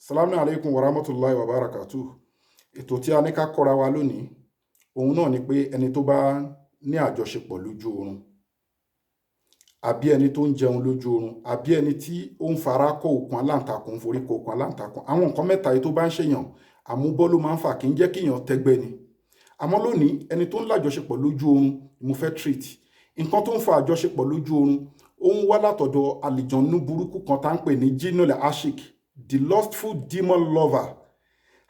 Salamu alaikum warahmatullahi wabarakatuh. Ètò tí a ní ká kọ́ra wa lónìí, òun náà ni pé ẹni tó bá ní àjọṣepọ̀ lójú oorun, àbí ẹni tó ń jẹun lójú oorun, àbí ẹni tí ó ń fara kó okùn aláǹtakùn, forí kó okùn aláǹtakùn. Àwọn nǹkan mẹ́ta yìí tó bá ń ṣèyàn, àmúbọ́ ló máa ń fà kí ń jẹ́ kíyàn tẹ́gbẹ́ ni. Àmọ́ lónìí, ẹni tó ń lájọṣepọ̀ lójú oorun mo fẹ́ treat. Nǹkan tó ń fa àjọṣepọ̀ lójú oorun, ó ń wá látọ̀dọ̀ àlìjọ̀nnú burúkú kan tá ń pè ní Jinnul Ashik, the lustful demon lover.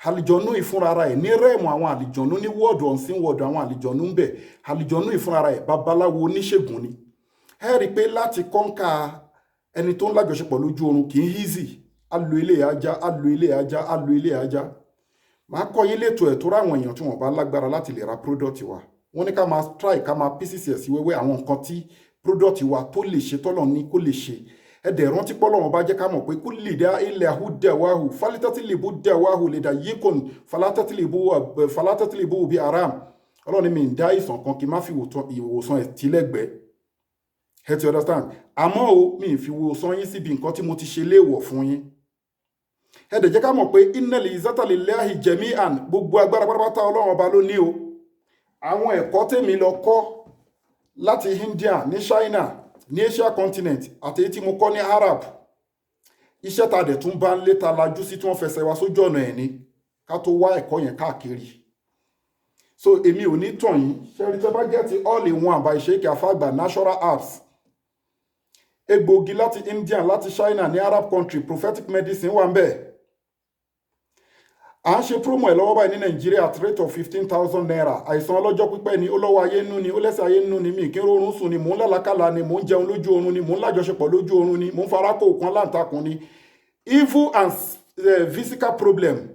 Àlìjọ̀nnú ìfúnrara ẹ̀ ní rẹ́ẹ̀mù àwọn àlìjọ̀nnú ní wọ́ọ̀dù ọ̀sìn wọ́ọ̀dù àwọn àlìjọ̀nnú ń bẹ. Àlìjọ̀nnú ìfúnrara ẹ̀ babaláwo oníṣègùn ni. Ẹ rí i pé láti kọ́ńkà ẹni tó ń lájọṣepọ̀ lójú oorun kì í easy. A lo ilé ajá, a lo ilé ajá, a lo ilé ajá. Màá kọ́ yín létò ẹ̀ tó ráwọn èèyàn tí wọ́n bá lágbára láti lè ra product wa. Wọ́n ní ká máa try ká máa pieces ẹ̀ sí wẹ́wẹ́ àwọn nǹkan tí product wa tó lè ṣe tọ́lọ̀ ní kó lè ṣe. Ẹ̀dẹ̀ rántí pé Ọlọ́run bá jẹ́ ká mọ̀ pé kó lè dá ilẹ̀ àhúdẹ̀wáhù fálítẹ́tìlìbù dẹ̀wáhù lè dá yíkùn falátẹ́tìlìbù bí aram. Ọlọ́run ni mi ń dá ìsàn kan kí n má fi ìwòsàn ẹ̀ tílẹ̀gbẹ́. Ẹ ti understand? Àmọ́ o mi ń fi ìwòsàn yín síbi nǹkan tí mo ti ṣe léèwọ̀ fún yín. Ẹ̀dẹ̀ jẹ́ ká mọ̀ pé innal izzata lillahi jami'an, gbogbo agbára pátápátá Ọlọ́run ọba ló ní o. Àwọn ẹ̀kọ́ tèmi lọ kọ́ láti India ní China ní Asia continent àti èyí tí mo kọ́ ní Arab, iṣẹ́ ta dẹ̀ tún bá ń lé ta lajú sí tí wọ́n fẹsẹ̀ wá sójú ọ̀nà ẹ̀ ní ká tó wá ẹ̀kọ́ yẹn káàkiri. So èmi ò ní tàn yín, ṣẹ́rí tẹ́ bá gẹ́ẹ̀tì all in one by Sheikh Afagba natural apps, egbòogi láti India láti China ní Arab country, prophetic medicine wà ń bẹ̀. À ń ṣe promo ẹ̀ lọ́wọ́ báyìí ní Nàìjíríà at rate of 15,000 naira. Àìsàn ọlọ́jọ́ pípẹ́ ni, ó lọ́wọ́ ayé nú ni, ó lẹ́sẹ̀ ayé nú ni, mi kí n rórun sùn ni, mò ń lálàkàlà ni, mò ń jẹun lójú oorun ni, mò ń lájọṣepọ̀ lójú oorun ni, mò ń fara kó okùn aláǹtakùn ni. Evil and physical problem.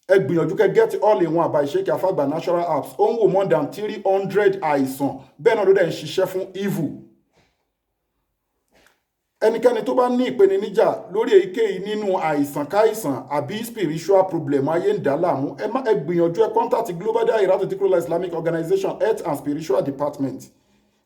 Ẹ gbìyànjú kẹ́ get all in one by Sheikh Afagba natural apps. Ó ń wò more than 300 àìsàn. Bẹ́ẹ̀ náà ló dẹ̀ ń ṣiṣẹ́ fún evil. Ẹnikẹ́ni tó bá ní ìpèníjà lórí èyíkéyìí nínú àìsàn káìsàn àbí spiritual problem ayé ń dá láàmú, ẹ gbìyànjú ẹ contact Global Dahiratu Dhikrlahi Islamic Organization Health and Spiritual Department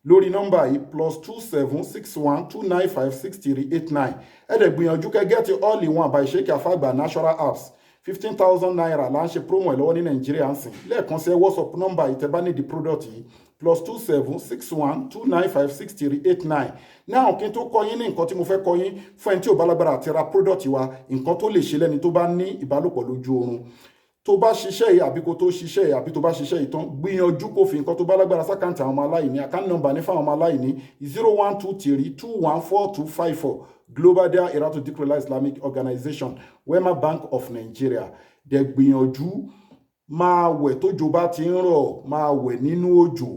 lórí nọ́mbà yìí +2761295638 ẹ dẹ̀ gbìyànjú kẹ́ get all in one by Sheikh Afagba natural apps. 15,000 naira là ń ṣe promo ẹ̀ lọ́wọ́ ní Nàìjíríà ń sìn. Lẹ́ẹ̀kan sí ẹ WhatsApp nọ́mbà yìí tẹ́ bá ní di product yìí +2761295638. Náà kí n tó kọ́ yín ní nǹkan tí mo fẹ́ kọ́ yín fún ẹni tí ò bá lágbára àti ra product wa, nǹkan tó lè ṣe lẹ́ni tó bá ní ìbálòpọ̀ lójú oorun. Tó bá ṣiṣẹ́ yìí àbí kó tó ṣiṣẹ́ yìí àbí tó bá ṣiṣẹ́ yìí tán, gbìyànjú kó fi nǹkan tó bá lágbára sákàǹtì àwọn ọmọ aláìní. Account number ní fáwọn ọmọ aláìní 0123214254 Global Dahiratu Dhikrlahi Islamic Organization, Wema Bank of Nigeria. Dẹ̀ gbìyànjú máa wẹ̀ tójò bá ti ń rọ̀, máa wẹ̀ nínú òjò.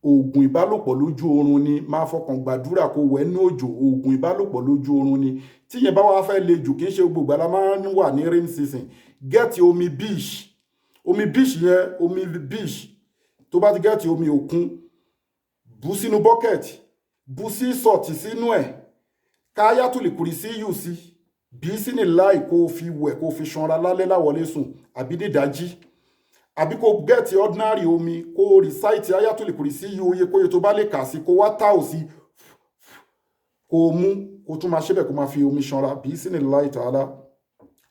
Oògùn ìbálòpọ̀ lójú oorun ni, máa fọkàn gbàdúrà kó wẹ̀ nínú òjò. Oògùn ìbálòpọ̀ lójú oorun ni. Tí yẹn bá wá fẹ́ le jù, kì í ṣe gbogbo ìgbà la máa ń wà ní rain season. Get omi beach. Omi beach yẹn, omi beach. Tó bá ti get omi òkun, bù sínú bucket, bù sí sọ̀tì sínú ẹ̀, ká Ayatul Kursi yù sí, bí sínú láì kó fi wẹ̀ kó fi ṣanra lálẹ́ láwọlé sùn àbí dídájí. Àbí kó get ordinary omi, kó recite Ayatul Kursi yù oye kóye tó bá lè kà sí, kó wá táò sí, kó mú, kó tún máa ṣe bẹ́ẹ̀ kó máa fi omi ṣanra bí sínú láì tààlà.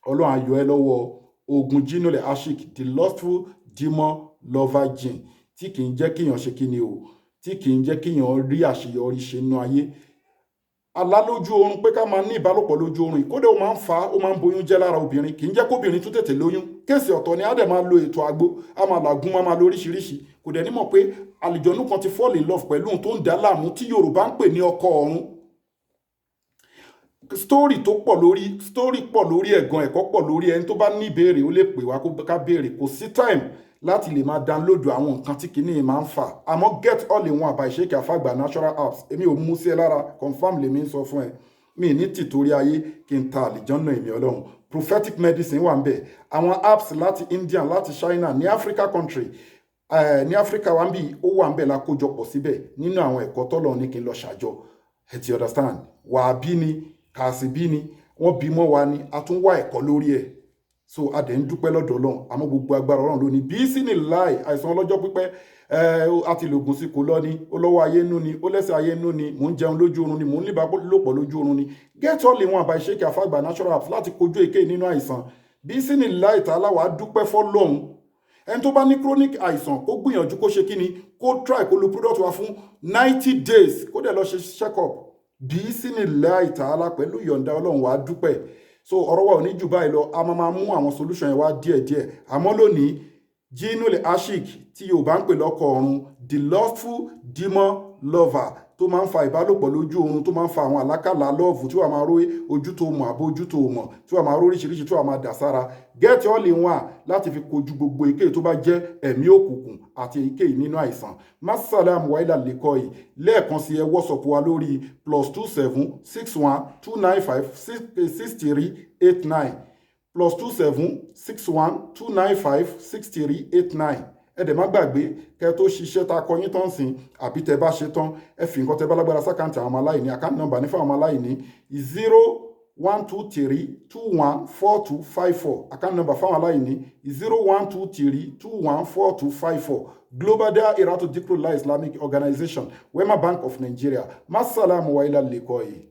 Ọlọ́run á yọ ẹ́ lọ́wọ́ ogun Jinnul Ashik, the lustful demon lover jinn, tí kì í jẹ́ kíyàn ṣe kíni o, tí kì í jẹ́ kíyàn rí àṣeyọrí ṣe nínú ayé. Àlá lójú oorun pé ká máa ní ìbálòpọ̀ lójú oorun, ìkódé ó máa ń fa, ó máa ń boyún jẹ́ lára obìnrin, kì í jẹ́ kóbìnrin tún tètè lóyún. Kéèsì ọ̀tọ̀ ni á dẹ̀ máa lo ètò àgbo, á máa làgún, á máa lo oríṣiríṣi. Kò dẹ̀ ní mọ̀ pé àlìjọ̀nnú kan ti fall in love pẹ̀lú ohun tó ń dá láàmú tí Yorùbá ń pè ní ọkọ ọ̀run. Story pọ̀ lórí ẹ̀gan ẹ̀kọ́ pọ̀ lórí. Ẹni tó bá ní ìbéèrè ó lè pè wá ká béèrè. Kò sí time láti lè máa download àwọn nǹkan tí kìíní máa ń fà. Àmọ́ get all in one by Sheikh Afagba natural apps. Èmi ò mú sí ẹ lára, confirm lèmi ń sọ fún ẹ. Mi ní tìtorí ayé kí n ta àlìjọ́nà èmi Ọlọ́run. Prophetic medicine wà ń bẹ̀. Àwọn apps láti India, láti China, ní Africa country, ní Africa wà ń bí ó wà ń bẹ̀ lákójọpọ̀ síbẹ̀ nínú àwọn ẹ̀kọ́ tọ́lọ̀ ní kí n lọ ṣàjọ. Ẹ ti understand? Wà á bí ni, kà sí bí ni, wọ́n bí mọ́ wa ni, a tún wá ẹ̀kọ́ lórí ẹ̀. so a dẹ̀ ń dúpẹ́ lọ́dọ̀ Ọlọ́run àmọ́ gbogbo agbára Ọlọ́run ló ní bí sí ní láì àìsàn ọlọ́jọ́ pípẹ́ àti lògùn sí kò lọ ni ó lọ́wọ́ ayé nú ni ó lẹ́sẹ̀ ayé nú ni mò ń jẹun lójú oorun ni mò ń lòpọ̀ lójú oorun ni get all in one by Sheikh Afagba natural apps láti kojú èké nínú àìsàn bí sí ní láì tààlà wàá dúpẹ́ fọ́lọ́run ẹni tó bá ní chronic àìsàn kó gbìyànjú kó ṣe kí ni kó try kó lo product wa fún 90 days kó dẹ̀ lọ ṣe check up bí sí ní láì tààlà pẹ̀lú ìyọ̀ǹda Ọlọ́run wàá dúpẹ́ so ọ̀rọ̀ wa ò ní jù báyìí lọ a máa mú àwọn solution yẹn wá díẹ̀díẹ̀ àmọ́ lónìí jinule ashik tí Yorùbá ń pè lọ́kọ ọ̀run the lustful demon lover tó máa ń fa ìbálòpọ̀ lójú oorun tó máa ń fa àwọn àlákàlà lọ́ọ̀fù tí wàá máa ró ojú tó mọ̀ àbó ojú tó mọ̀ tí wàá máa ró oríṣiríṣi tí wàá máa dà sára get all in one láti fi kojú gbogbo èké tó bá jẹ́ ẹ̀mí òkùnkùn àti èké nínú àìsàn masalam waila lẹ́kọ̀ọ́ yìí lẹ́ẹ̀kan sí ẹ WhatsApp wa lórí +27 61 295 6389 +27 61 295 6389 ẹ dẹ̀ má gbàgbé kẹ́ tó ṣiṣẹ́ ta kọyín tán sìn àbí tẹ́ bá ṣe tán ẹ fi nǹkan tẹ́ bá lágbára sákàǹtì àwọn ọmọ aláìní àkáǹtì nọ́mbà ní fún àwọn ọmọ aláìní 0123214254 àkáǹtì nọ́mbà fún àwọn aláìní 0123214254 Global Dahiratu Dhikrlahi Islamic Organization Wema Bank of Nigeria masalamu wa ilal liqai.